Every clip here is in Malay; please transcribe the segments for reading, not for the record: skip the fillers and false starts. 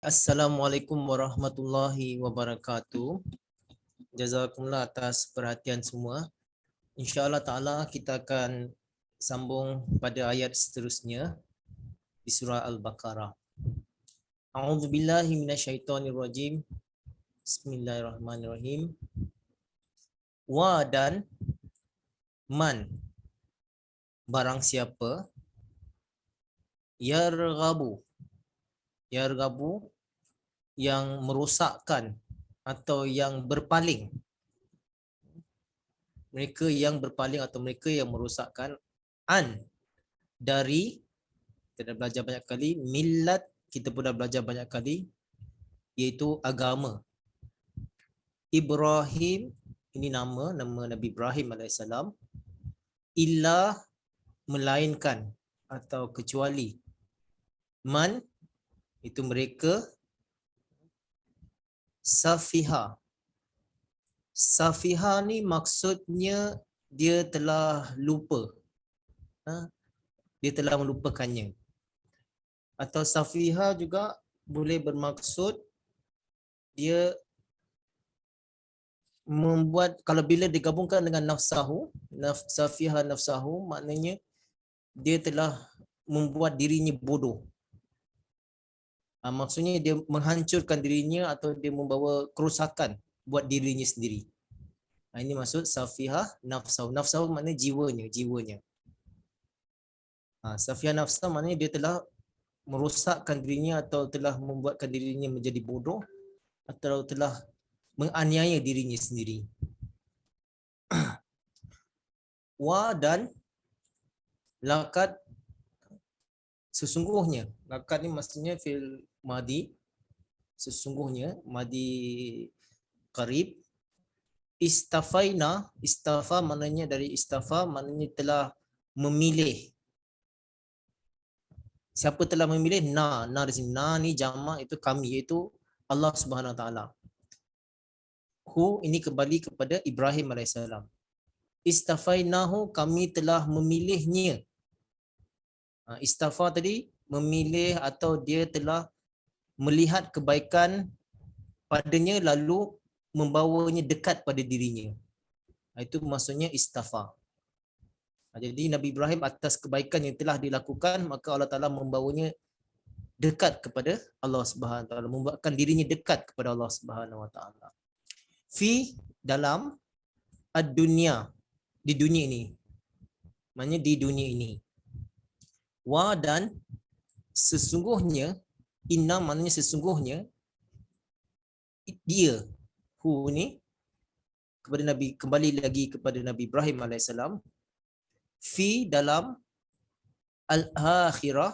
Assalamualaikum warahmatullahi wabarakatuh. Jazakumullah atas perhatian semua. InsyaAllah ta'ala kita akan sambung pada ayat seterusnya di surah Al-Baqarah. A'udzubillahi minasyaitonirrajim. Bismillahirrahmanirrahim. Wa dan man, barang siapa yarghabu yang merosakkan atau yang berpaling, mereka yang berpaling atau mereka yang merosakkan an dari, kita dah belajar banyak kali, millat kita pun dah belajar banyak kali, iaitu agama. Ibrahim, ini nama Nabi Ibrahim alaihissalam, illa, melainkan atau kecuali, man, itu mereka, safiha ni maksudnya dia telah lupa, dia telah melupakannya. Atau safiha juga boleh bermaksud dia membuat, kalau bila digabungkan dengan safiha nafsahu, maknanya dia telah membuat dirinya bodoh. Maksudnya dia menghancurkan dirinya atau dia membawa kerosakan buat dirinya sendiri. Ini maksud safiha nafsahu. Nafsahu maknanya jiwanya. Safiha nafsahu maknanya dia telah merosakkan dirinya atau telah membuatkan dirinya menjadi bodoh atau telah menganiaya dirinya sendiri. Wa dan laqad, sesungguhnya. Laqad ni maksudnya fil madi, sesungguhnya, madi qarib. Istafa maknanya dari istafa maknanya telah memilih. Siapa telah memilih? Na di sini. Na ni jamak, itu kami, iaitu Allah Subhanahu Wa Taala. Hu ini kembali kepada Ibrahim alaihissalam. Istafainahu, kami telah memilihnya. Istafa tadi memilih atau dia telah melihat kebaikan padanya lalu membawanya dekat pada dirinya. Itu maksudnya istafa. Jadi Nabi Ibrahim atas kebaikan yang telah dilakukan, maka Allah Ta'ala membawanya dekat kepada Allah Subhanahu Wa Ta'ala, membuatkan dirinya dekat kepada Allah Subhanahu Wa Ta'ala. Fi, dalam, ad-dunya, di dunia ini. Maknanya di dunia ini. Wa dan sesungguhnya, inna maknanya sesungguhnya, dia, hu ni kepada Nabi, kembali lagi kepada Nabi Ibrahim alaihissalam, fi dalam, al-akhirah,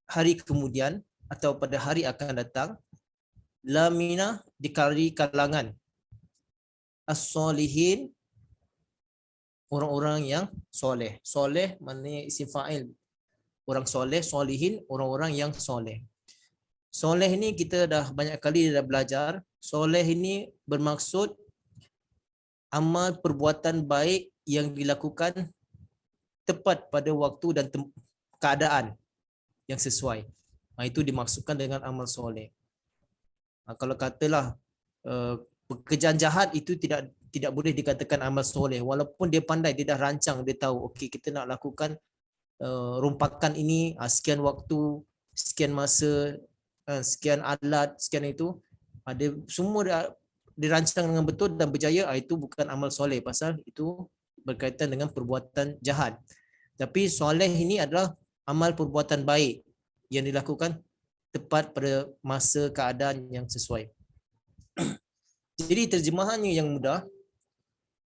hari kemudian atau pada hari akan datang, lamina di kalangan, as-solihin, orang-orang yang soleh. Soleh maknanya isim fa'il, orang soleh, solihin, orang-orang yang soleh. Soleh ini kita dah banyak kali dah belajar. Soleh ini bermaksud amal perbuatan baik yang dilakukan tepat pada waktu dan keadaan yang sesuai. Itu dimaksudkan dengan amal soleh. Kalau katalah pekerjaan jahat itu tidak boleh dikatakan amal soleh, walaupun dia pandai, dia dah rancang, dia tahu okey kita nak lakukan rompakan ini sekian waktu, sekian masa, sekian alat, sekian itu, ada semua dirancang dengan betul dan berjaya. Itu bukan amal soleh, pasal itu berkaitan dengan perbuatan jahat. Tapi soleh ini adalah amal perbuatan baik yang dilakukan tepat pada masa keadaan yang sesuai. Jadi terjemahannya yang mudah,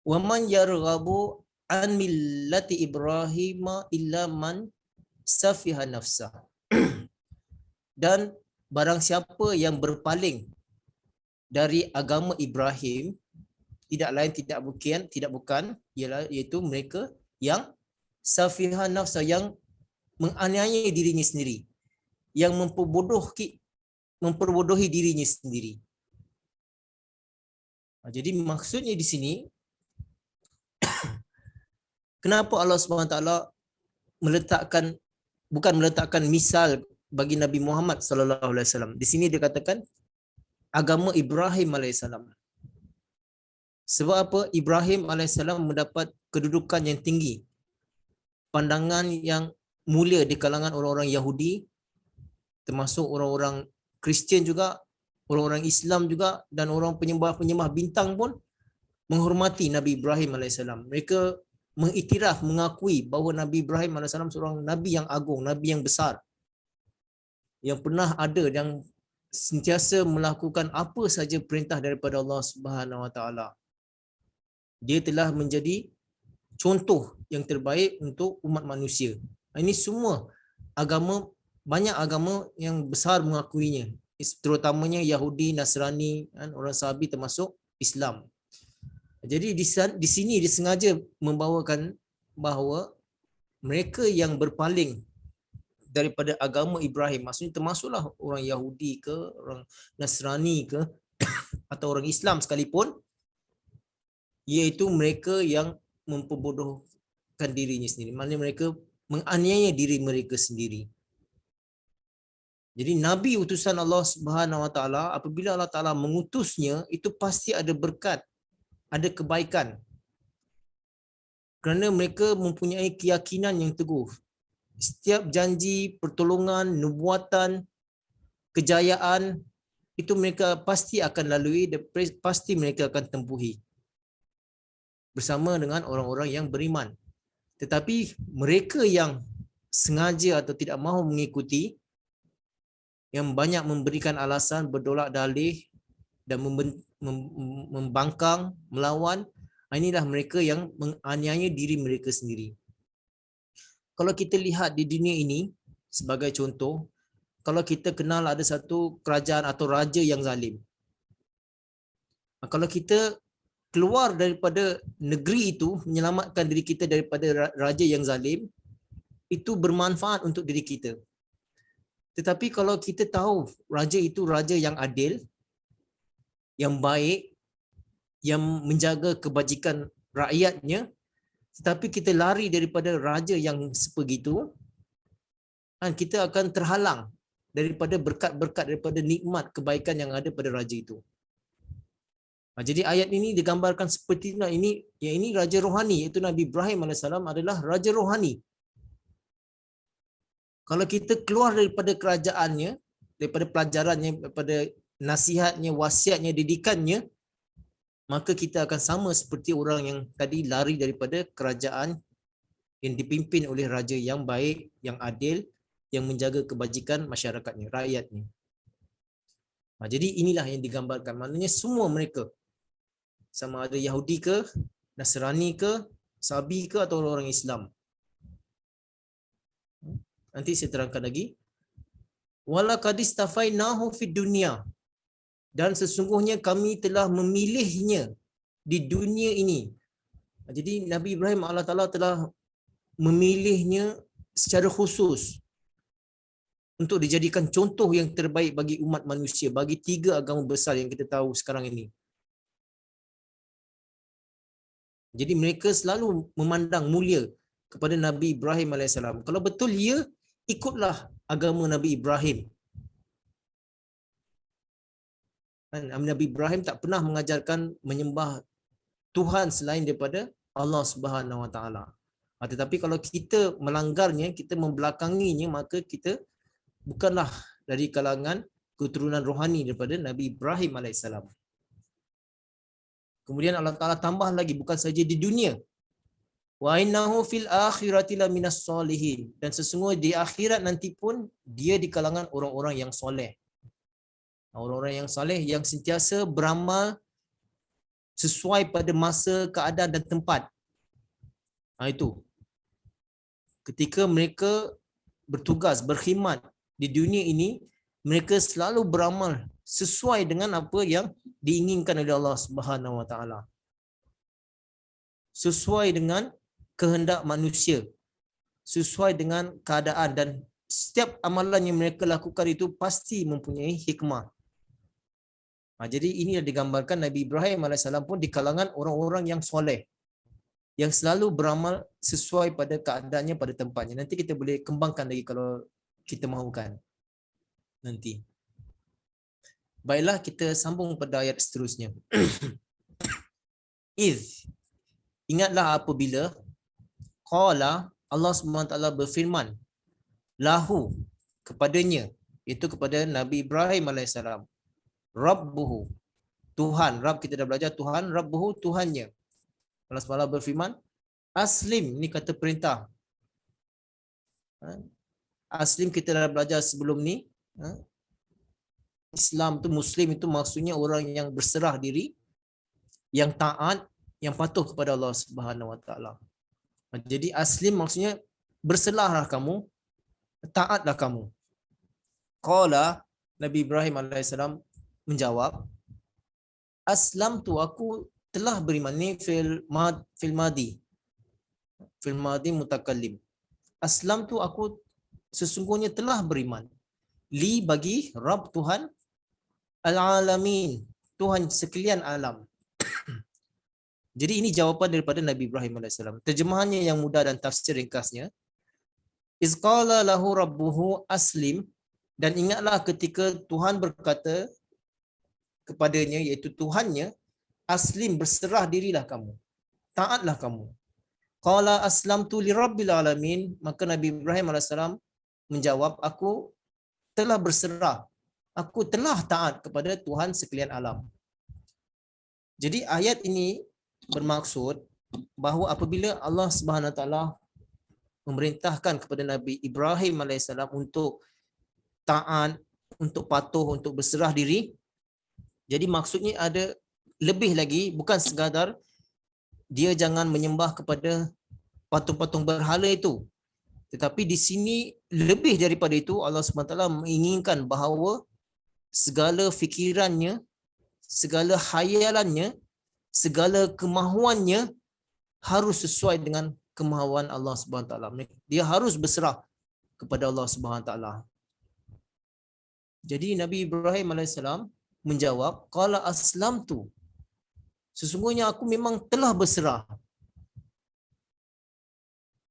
wa man yarghabu an millati Ibrahim illa man safiha nafsah. Dan barang siapa yang berpaling dari agama Ibrahim, tidak lain tidak bukan ialah iaitu mereka yang safiha nafsah, yang menganiaya dirinya sendiri, yang memperbodohi dirinya sendiri. Jadi maksudnya di sini, kenapa Allah SWT bukan meletakkan misal bagi Nabi Muhammad sallallahu alaihi wasallam. Di sini dia katakan agama Ibrahim alaihissalam. Sebab apa? Ibrahim alaihissalam mendapat kedudukan yang tinggi, pandangan yang mulia di kalangan orang-orang Yahudi, termasuk orang-orang Kristian juga, orang-orang Islam juga, dan orang penyembah-penyembah bintang pun menghormati Nabi Ibrahim alaihissalam. Mereka mengiktiraf, mengakui bahawa Nabi Ibrahim alaihissalam seorang nabi yang agung, nabi yang besar, yang pernah ada, yang sentiasa melakukan apa saja perintah daripada Allah Subhanahu Wa Taala. Dia telah menjadi contoh yang terbaik untuk umat manusia. Ini semua agama, banyak agama yang besar mengakuinya, terutamanya Yahudi, Nasrani, orang Sabi termasuk Islam. Jadi di sini disengaja membawakan bahawa mereka yang berpaling daripada agama Ibrahim, maksudnya termasuklah orang Yahudi ke, orang Nasrani ke, atau orang Islam sekalipun, iaitu mereka yang memperbodohkan dirinya sendiri. Maknanya mereka menganiaya diri mereka sendiri. Jadi Nabi utusan Allah Subhanahu Wa Taala, apabila Allah Taala mengutusnya, itu pasti ada berkat, ada kebaikan. Kerana mereka mempunyai keyakinan yang teguh. Setiap janji, pertolongan, nubuatan, kejayaan, itu mereka pasti akan lalui, pasti mereka akan tempuhi bersama dengan orang-orang yang beriman. Tetapi mereka yang sengaja atau tidak mahu mengikuti, yang banyak memberikan alasan, berdolak dalih dan membangkang, melawan, inilah mereka yang menganiaya diri mereka sendiri. Kalau kita lihat di dunia ini, sebagai contoh, kalau kita kenal ada satu kerajaan atau raja yang zalim. Kalau kita keluar daripada negeri itu, menyelamatkan diri kita daripada raja yang zalim, itu bermanfaat untuk diri kita. Tetapi kalau kita tahu raja itu raja yang adil, yang baik, yang menjaga kebajikan rakyatnya, tetapi kita lari daripada raja yang sebegitu, kita akan terhalang daripada berkat-berkat, daripada nikmat kebaikan yang ada pada raja itu. Jadi ayat ini digambarkan seperti ini, yang ini raja rohani, iaitu Nabi Ibrahim AS adalah raja rohani. Kalau kita keluar daripada kerajaannya, daripada pelajarannya, daripada nasihatnya, wasiatnya, didikannya, maka kita akan sama seperti orang yang tadi lari daripada kerajaan yang dipimpin oleh raja yang baik, yang adil, yang menjaga kebajikan masyarakatnya, rakyatnya. Jadi inilah yang digambarkan. Maknanya semua mereka, sama ada Yahudi ke, Nasrani ke, Sabi ke, atau orang Islam. Nanti saya terangkan lagi. Walaqad istafainahu fid dunya. Dan sesungguhnya kami telah memilihnya di dunia ini. Jadi Nabi Ibrahim, Allah Ta'ala telah memilihnya secara khusus untuk dijadikan contoh yang terbaik bagi umat manusia, bagi tiga agama besar yang kita tahu sekarang ini. Jadi mereka selalu memandang mulia kepada Nabi Ibrahim AS. Kalau betul ya, ikutlah agama Nabi Ibrahim. Nabi Ibrahim tak pernah mengajarkan menyembah Tuhan selain daripada Allah Subhanahu Wa Taala. Tetapi kalau kita melanggarnya, kita membelakanginya, maka kita bukanlah dari kalangan keturunan rohani daripada Nabi Ibrahim AS. Kemudian Allah Ta'ala tambah lagi, bukan saja di dunia. Wa innahu fil akhirati laminas solihin. Dan sesungguhnya di akhirat nanti pun dia di kalangan orang-orang yang soleh. Orang-orang yang soleh yang sentiasa beramal sesuai pada masa, keadaan dan tempat. Itu. Ketika mereka bertugas, berkhidmat di dunia ini, mereka selalu beramal sesuai dengan apa yang diinginkan oleh Allah Subhanahu Wa Taala. Sesuai dengan kehendak manusia. Sesuai dengan keadaan, dan setiap amalan yang mereka lakukan itu pasti mempunyai hikmah. Jadi ini yang digambarkan Nabi Ibrahim AS pun di kalangan orang-orang yang soleh, yang selalu beramal sesuai pada keadaannya, pada tempatnya. Nanti kita boleh kembangkan lagi kalau kita mahukan. nanti. Baiklah, kita sambung pada ayat seterusnya. Iz, ingatlah apabila qala, Allah SWT berfirman, lahu, kepadanya, itu kepada Nabi Ibrahim alaihissalam, Rabbuhu, Tuhan. Rabb kita dah belajar Tuhan, Rabbuhu, Tuhannya. Allah SWT berfirman, aslim, ni kata perintah. Aslim kita dah belajar sebelum ni. Islam tu, Muslim itu maksudnya orang yang berserah diri, yang taat, yang patuh kepada Allah Subhanahu Wa Taala. Jadi aslim maksudnya berserahlah kamu, taatlah kamu. Qala, Nabi Ibrahim alaihissalam menjawab, aslam tu, aku telah beriman. Ni fil madi mutakallim. Aslam tu, aku sesungguhnya telah beriman. Li, bagi Rabb, Tuhan, al-alamin, Tuhan sekalian alam. Jadi ini jawapan daripada Nabi Ibrahim AS. Terjemahannya yang mudah dan tafsir ringkasnya, iz qala lahu rabbuhu aslim, dan ingatlah ketika Tuhan berkata kepadanya, iaitu Tuhannya, aslim, berserah dirilah kamu, taatlah kamu. Qala aslamtu lirabbil alamin, maka Nabi Ibrahim AS menjawab, aku telah berserah, aku telah taat kepada Tuhan sekalian alam. Jadi ayat ini bermaksud bahawa apabila Allah Subhanahu Wa Taala memerintahkan kepada Nabi Ibrahim alaihissalam untuk taat, untuk patuh, untuk berserah diri, jadi maksudnya ada lebih lagi, bukan sekadar dia jangan menyembah kepada patung-patung berhala itu. Tetapi di sini lebih daripada itu, Allah SWT menginginkan bahawa segala fikirannya, segala khayalannya, segala kemahuannya harus sesuai dengan kemahuan Allah SWT. Dia harus berserah kepada Allah SWT. Jadi Nabi Ibrahim AS menjawab, qala aslamtu, sesungguhnya aku memang telah berserah.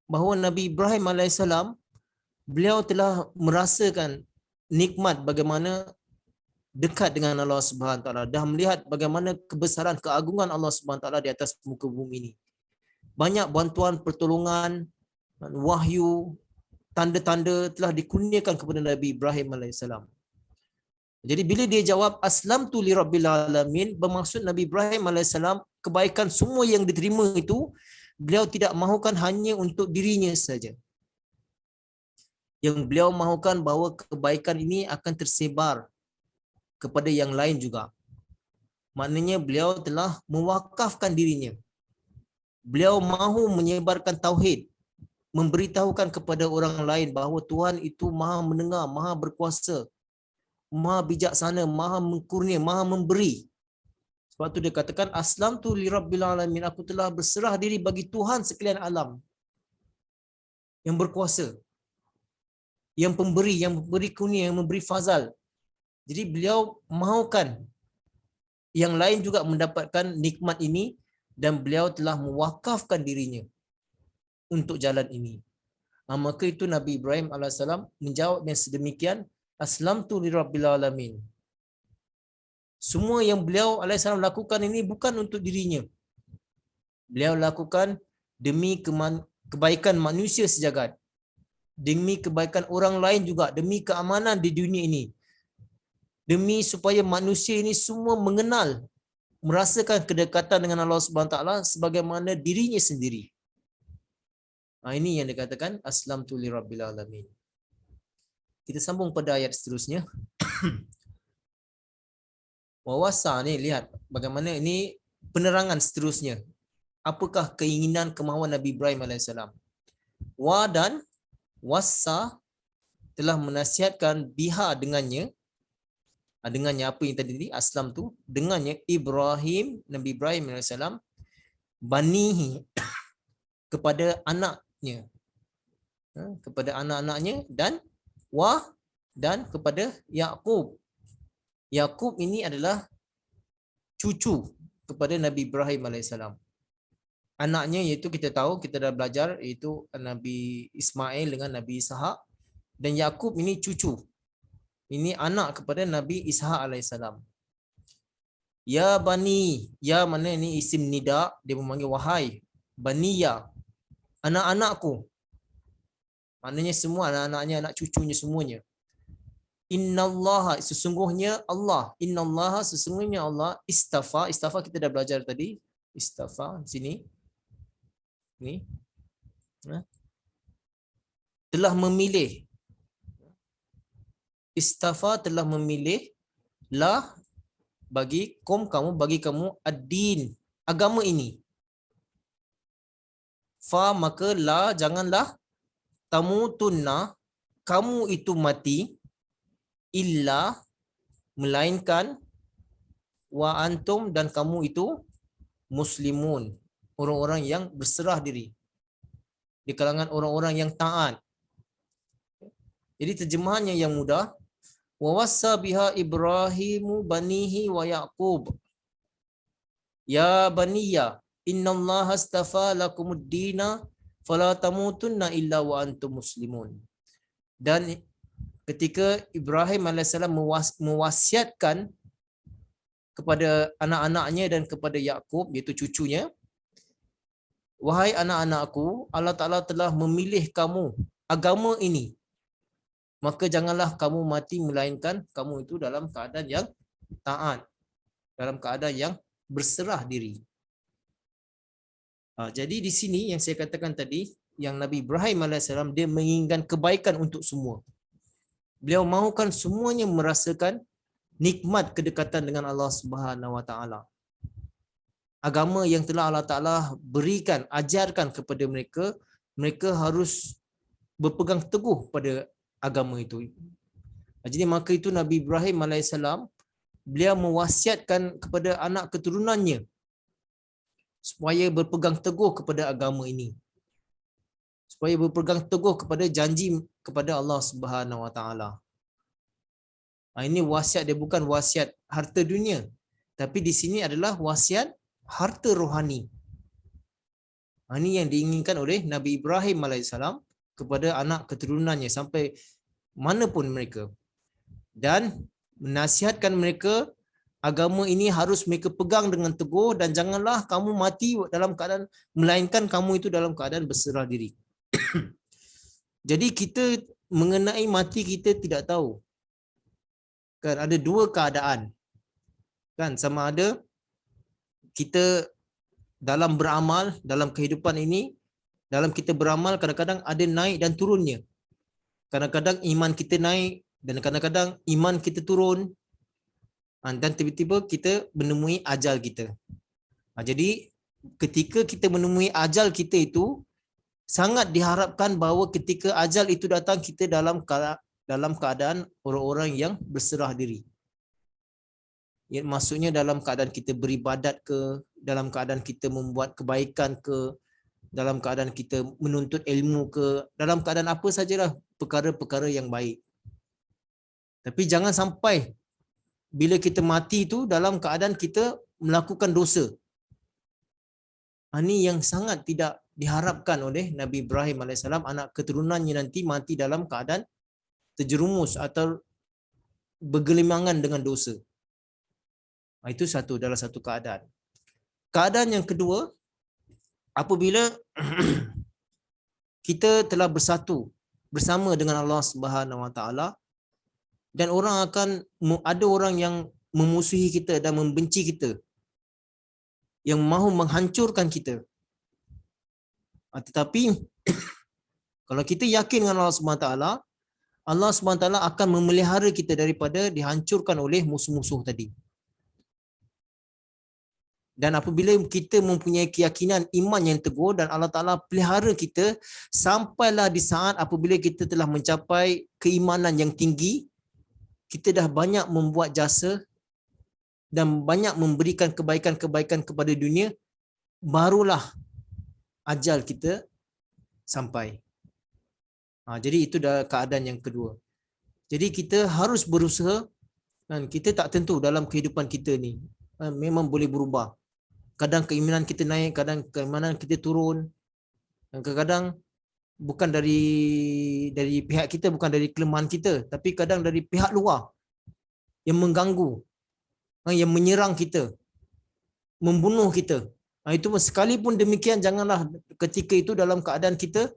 Bahawa Nabi Ibrahim AS, beliau telah merasakan nikmat bagaimana dekat dengan Allah Subhanahu Wa Taala, dah melihat bagaimana kebesaran keagungan Allah Subhanahu Wa Taala di atas muka bumi ini. Banyak bantuan, pertolongan, wahyu, tanda-tanda telah dikurniakan kepada Nabi Ibrahim alaihissalam. Jadi bila dia jawab aslamtu lirabbil alamin, bermaksud Nabi Ibrahim alaihissalam kebaikan semua yang diterima itu beliau tidak mahukan hanya untuk dirinya saja. Yang beliau mahukan bahawa kebaikan ini akan tersebar kepada yang lain juga. Maknanya beliau telah mewakafkan dirinya. Beliau mahu menyebarkan tauhid, memberitahukan kepada orang lain bahawa Tuhan itu Maha mendengar, Maha berkuasa, Maha bijaksana, Maha mengkurnia, Maha memberi. Sebab tu dia katakan aslamtu lirabbil alamin, aku telah berserah diri bagi Tuhan sekalian alam, yang berkuasa, yang pemberi, yang memberi kurnia, yang memberi fazal. Jadi beliau mahukan yang lain juga mendapatkan nikmat ini, dan beliau telah mewakafkan dirinya untuk jalan ini. Maka itu Nabi Ibrahim AS menjawabnya sedemikian, aslamtu lirabbil alamin. Semua yang beliau AS lakukan ini bukan untuk dirinya. Beliau lakukan demi kebaikan manusia sejagat, demi kebaikan orang lain juga, demi keamanan di dunia ini, demi supaya manusia ini semua mengenal, merasakan kedekatan dengan Allah Subhanahu Taala sebagaimana dirinya sendiri. Ini yang dikatakan aslamtu lirabbil alamin. Kita sambung pada ayat seterusnya. Wawasa ni, lihat bagaimana ini penerangan seterusnya. Apakah keinginan kemahuan Nabi Ibrahim AS? Wa, dan wasa telah menasihatkan biha dengannya. Dengannya apa yang tadi aslam tu, dengannya Ibrahim, Nabi Ibrahim AS, banihi, kepada anaknya, kepada anak-anaknya, dan dan kepada Yaqub. Yaqub ini adalah cucu kepada Nabi Ibrahim AS. Anaknya iaitu kita tahu, kita dah belajar, iaitu Nabi Ismail dengan Nabi Ishaq, dan Yaqub ini cucu. Ini anak kepada Nabi Ishaq alaihissalam. Ya bani, ya mana ini isim nida, dia memanggil wahai baniya, anak-anakku. Maknanya semua anak-anaknya, anak cucunya semuanya. Innallaha, sesungguhnya Allah, innallaha, sesungguhnya Allah, istafa, istafa kita dah belajar tadi, istafa sini ni, telah memilih, istafa telah memilih lah bagi kamu, bagi kamu ad-din, agama ini. Fa, maka la, janganlah tamutunna, kamu itu mati, illa, melainkan, wa antum, dan kamu itu muslimun, orang-orang yang berserah diri, di kalangan orang-orang yang taat. Jadi terjemahannya yang mudah, wa wassa biha Ibrahimu banihi wa Yaqub. Ya baniya, innallaha astafa lakumud dina fala tamutunna illa wa antum muslimun. Dan ketika Ibrahim alaihissalam mewasiatkan kepada anak-anaknya dan kepada Yaqub, iaitu cucunya, wahai anak-anakku, Allah Ta'ala telah memilih kamu agama ini, maka janganlah kamu mati melainkan kamu itu dalam keadaan yang taat, dalam keadaan yang berserah diri. Jadi di sini yang saya katakan tadi, yang Nabi Ibrahim alaihissalam dia menginginkan kebaikan untuk semua. Beliau mahukan semuanya merasakan nikmat kedekatan dengan Allah Subhanahu Wa Taala. Agama yang telah Allah Taala berikan, ajarkan kepada mereka, mereka harus berpegang teguh pada agama itu. Jadi maka itu Nabi Ibrahim alaihissalam beliau mewasiatkan kepada anak keturunannya supaya berpegang teguh kepada agama ini, supaya berpegang teguh kepada janji kepada Allah Subhanahu Wa Taala. Ini wasiat dia, bukan wasiat harta dunia, tapi di sini adalah wasiat harta rohani. Ini yang diinginkan oleh Nabi Ibrahim alaihissalam kepada anak keturunannya sampai manapun mereka, dan menasihatkan mereka agama ini harus mereka pegang dengan teguh, dan janganlah kamu mati dalam keadaan, melainkan kamu itu dalam keadaan berserah diri. Jadi kita mengenai mati kita tidak tahu. Kan ada dua keadaan. Kan sama ada kita dalam beramal, dalam kehidupan ini, dalam kita beramal kadang-kadang ada naik dan turunnya. Kadang-kadang iman kita naik dan kadang-kadang iman kita turun. Dan tiba-tiba kita menemui ajal kita. Jadi ketika kita menemui ajal kita itu, sangat diharapkan bahawa ketika ajal itu datang, kita dalam keadaan orang-orang yang berserah diri. Ya, maksudnya dalam keadaan kita beribadat ke, dalam keadaan kita membuat kebaikan ke, dalam keadaan kita menuntut ilmu ke, dalam keadaan apa sajalah perkara-perkara yang baik. Tapi jangan sampai bila kita mati itu dalam keadaan kita melakukan dosa. Ini yang sangat tidak diharapkan oleh Nabi Ibrahim alaihissalam, anak keturunannya nanti mati dalam keadaan terjerumus atau bergelimangan dengan dosa. Itu dalam satu keadaan. Keadaan yang kedua, apabila kita telah bersatu bersama dengan Allah Subhanahu Wa Taala, dan ada orang yang memusuhi kita dan membenci kita, yang mahu menghancurkan kita. Tetapi kalau kita yakin dengan Allah SWT, Allah SWT akan memelihara kita daripada dihancurkan oleh musuh-musuh tadi. Dan apabila kita mempunyai keyakinan iman yang teguh dan Allah Ta'ala pelihara kita, sampailah di saat apabila kita telah mencapai keimanan yang tinggi, kita dah banyak membuat jasa dan banyak memberikan kebaikan-kebaikan kepada dunia, barulah ajal kita sampai. Jadi itu dah keadaan yang kedua. Jadi kita harus berusaha, dan kita tak tentu dalam kehidupan kita ni. Memang boleh berubah. Kadang keimanan kita naik, kadang keimanan kita turun. Dan kadang-kadang bukan dari pihak kita, bukan dari kelemahan kita, tapi kadang dari pihak luar yang mengganggu, yang menyerang kita, membunuh kita. Itu sekalipun demikian, janganlah ketika itu dalam keadaan kita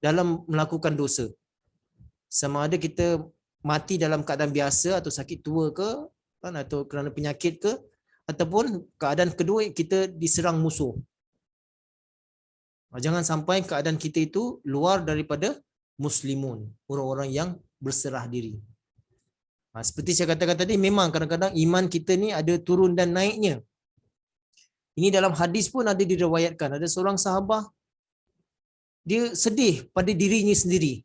dalam melakukan dosa. Sama ada kita mati dalam keadaan biasa atau sakit tua ke, kan, atau kerana penyakit ke, ataupun keadaan kedua kita diserang musuh. Jangan sampai keadaan kita itu luar daripada muslimun, orang-orang yang berserah diri. Seperti saya katakan tadi, memang kadang-kadang iman kita ni ada turun dan naiknya. Ini dalam hadis pun ada diriwayatkan. Ada seorang sahabah, dia sedih pada dirinya sendiri.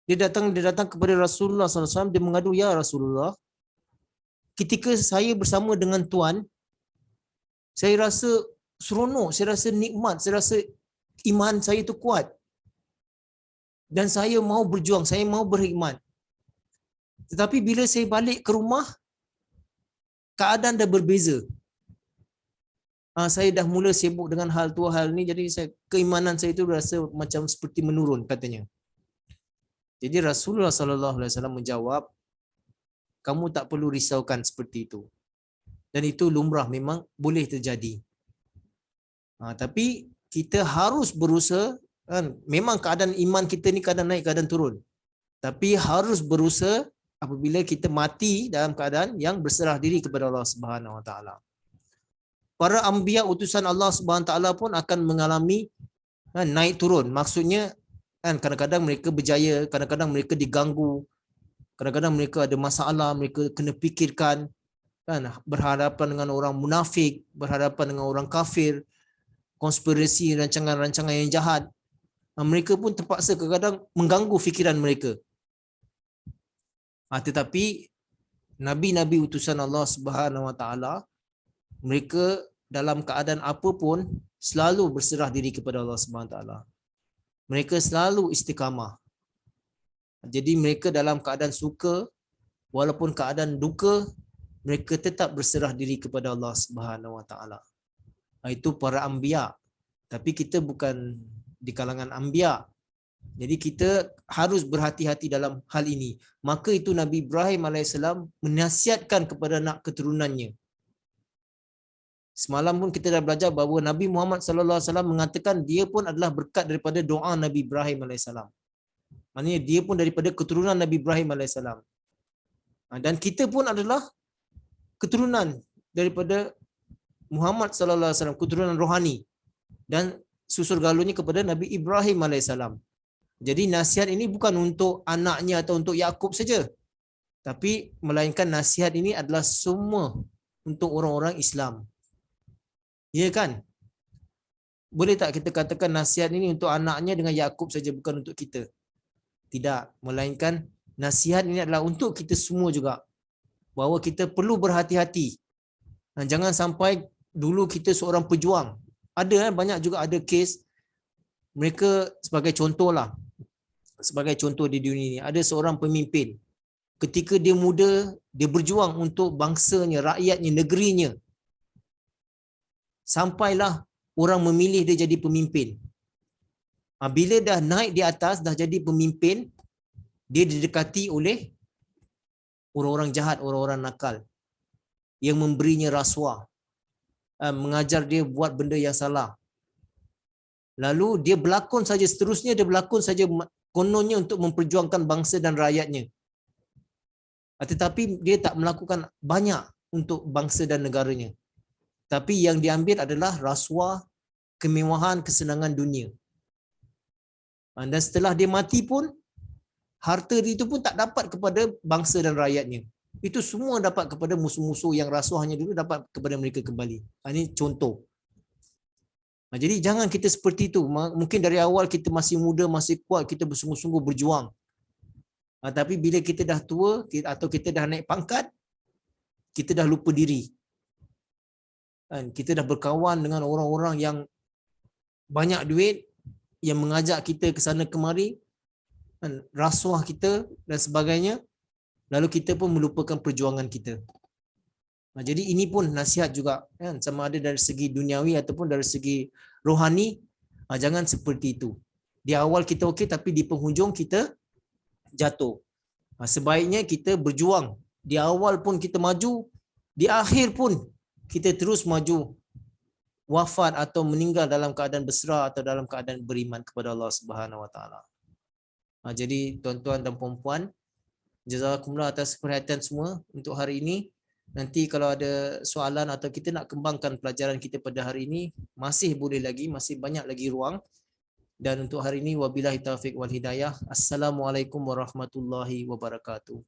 Dia datang kepada Rasulullah SAW, dia mengadu, "Ya Rasulullah, ketika saya bersama dengan Tuan, saya rasa seronok, saya rasa nikmat, saya rasa iman saya itu kuat. Dan saya mau berjuang, saya mau berkhidmat. Tetapi bila saya balik ke rumah, keadaan dah berbeza. Saya dah mula sibuk dengan hal tu hal ni, jadi keimanan saya itu rasa macam seperti menurun," katanya. Jadi Rasulullah SAW menjawab, "Kamu tak perlu risaukan seperti itu. Dan itu lumrah, memang boleh terjadi. Tapi kita harus berusaha, kan? Memang keadaan iman kita ni kadang naik, kadang turun. Tapi harus berusaha apabila kita mati dalam keadaan yang berserah diri kepada Allah Subhanahu Wa Taala. Para anbiya utusan Allah Subhanahu Wa Taala pun akan mengalami, kan, naik turun. Maksudnya, kan, kadang-kadang mereka berjaya, kadang-kadang mereka diganggu, kadang-kadang mereka ada masalah, mereka kena fikirkan, kan, berhadapan dengan orang munafik, berhadapan dengan orang kafir, konspirasi, rancangan-rancangan yang jahat. Mereka pun terpaksa kadang-kadang mengganggu fikiran mereka. Tetapi nabi-nabi utusan Allah Subhanahu Wa Taala, mereka dalam keadaan apa pun selalu berserah diri kepada Allah Subhanahu Wa Taala. Mereka selalu istiqamah. Jadi mereka dalam keadaan suka walaupun keadaan duka, mereka tetap berserah diri kepada Allah Subhanahu Wa Taala. Itu para anbiya. Tapi kita bukan di kalangan anbiya. Jadi kita harus berhati-hati dalam hal ini. Maka itu Nabi Ibrahim AS menasihatkan kepada anak keturunannya. Semalam pun kita dah belajar bahawa Nabi Muhammad SAW mengatakan dia pun adalah berkat daripada doa Nabi Ibrahim AS. Maksudnya dia pun daripada keturunan Nabi Ibrahim AS. Dan kita pun adalah keturunan daripada Muhammad SAW, keturunan rohani. Dan susur galurnya kepada Nabi Ibrahim AS. Jadi nasihat ini bukan untuk anaknya atau untuk Yakub saja. Tapi melainkan nasihat ini adalah semua untuk orang-orang Islam. Ya kan? Boleh tak kita katakan nasihat ini untuk anaknya dengan Yakub saja, bukan untuk kita? Tidak. Melainkan nasihat ini adalah untuk kita semua juga. Bahawa kita perlu berhati-hati. Jangan sampai dulu kita seorang pejuang. Ada banyak juga ada kes mereka, sebagai contohlah, sebagai contoh di dunia ini, ada seorang pemimpin. Ketika dia muda, dia berjuang untuk bangsanya, rakyatnya, negerinya. Sampailah orang memilih dia jadi pemimpin. Bila dah naik di atas, dah jadi pemimpin, dia didekati oleh orang-orang jahat, orang-orang nakal yang memberinya rasuah, mengajar dia buat benda yang salah. Lalu dia berlakon saja, seterusnya dia berlakon saja kononnya untuk memperjuangkan bangsa dan rakyatnya. Tetapi dia tak melakukan banyak untuk bangsa dan negaranya. Tapi yang diambil adalah rasuah, kemewahan, kesenangan dunia. Dan setelah dia mati pun, harta itu pun tak dapat kepada bangsa dan rakyatnya. Itu semua dapat kepada musuh-musuh yang rasuahnya dulu, dapat kepada mereka kembali. Ini contoh. Jadi jangan kita seperti itu. Mungkin dari awal kita masih muda, masih kuat, kita bersungguh-sungguh berjuang. Tapi bila kita dah tua atau kita dah naik pangkat, kita dah lupa diri. Kita dah berkawan dengan orang-orang yang banyak duit, yang mengajak kita ke sana kemari, rasuah kita dan sebagainya. Lalu kita pun melupakan perjuangan kita. Jadi ini pun nasihat juga, sama ada dari segi duniawi ataupun dari segi rohani. Jangan seperti itu. Di awal kita okey tapi di penghujung kita jatuh. Sebaiknya kita berjuang. Di awal pun kita maju, di akhir pun kita terus maju. Wafat atau meninggal dalam keadaan berserah atau dalam keadaan beriman kepada Allah Subhanahu Wa Taala. Jadi tuan-tuan dan puan-puan, jazakumullah atas perhatian semua untuk hari ini. Nanti kalau ada soalan atau kita nak kembangkan pelajaran kita pada hari ini, masih boleh lagi, masih banyak lagi ruang. Dan untuk hari ini wabillahi taufiq wal hidayah. Assalamualaikum warahmatullahi wabarakatuh.